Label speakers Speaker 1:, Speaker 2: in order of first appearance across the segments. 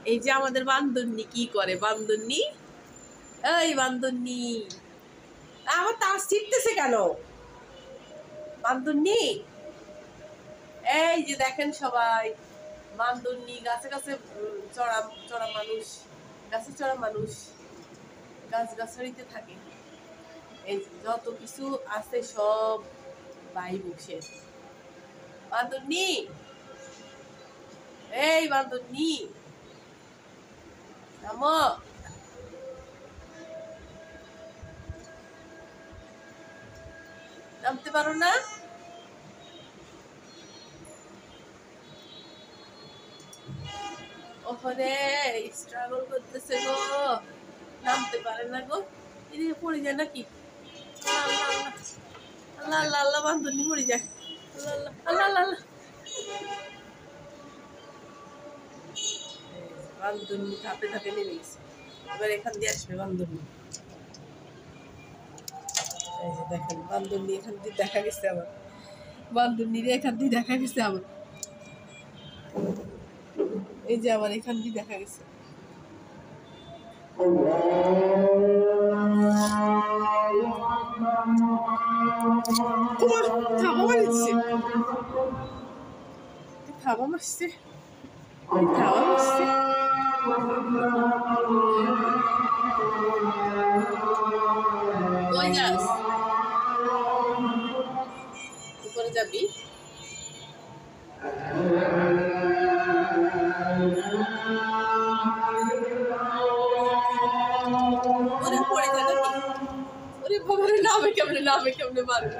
Speaker 1: এই যে আমাদের বান্দরনি কি করে, বান্দরনি এই বান্দরনি আমার তার ছিটতেছে কেন? বান্দরনি এই যে দেখেন সবাই, বান্দরনি গাছে গাছে চড়া চড়া মানুষ, গাছে চড়া মানুষ, গাছ গাছাড়িতে থাকে। এই যত কিছু আছে সব ভাই বসে। বান্দরনি এই বান্দরনি নামো, নামতে পারো না? ওখানে স্ট্রাগল করতেছে গো, নামতে পারে না গো। এদিকে পড়ে যায় নাকি? আল্লাহ আল্লাহ আল্লাহ, বান্দরনি পড়ে যায়। আল্লাহ আল্লাহ আল্লাহ, বান্দরনি ধাপে ধাপে নেমে গেছে। এবার এখান দিয়ে আসবে বান্দরনি। এই যে দেখেন বান্দরনি এখান দিয়ে দেখা গেছে আবার, বান্দরনিরে এখান দিয়ে দেখা গেছে আবার। এই যে আবার এখান দিয়ে দেখা গেছে। থাবা মারছে, থাবা মারছে, থাবা মারছে। কই যাস? উপরে যাবি? ওরে পড়ে যায় নাকি? ওরে বাবারে, নামে কেমনে, নামে কেমনে মারবে।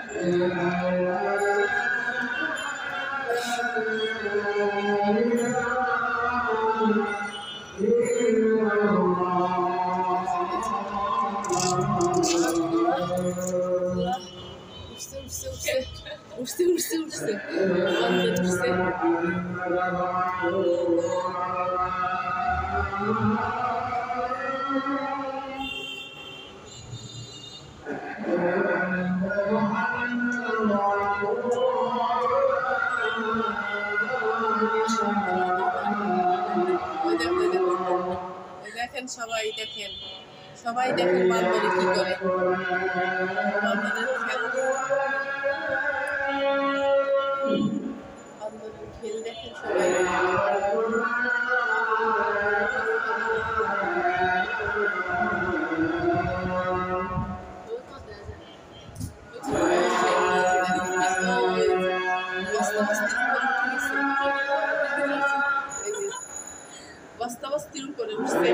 Speaker 1: উঠছে উঠছে উঠছে উঠছে। দেখেন সবাই, দেখেন সবাই, দেখেন বান্দরে কি করে, বান্দরের খেল দেখেন সবাই। বস্তা বস্তির উপরে উঠছে।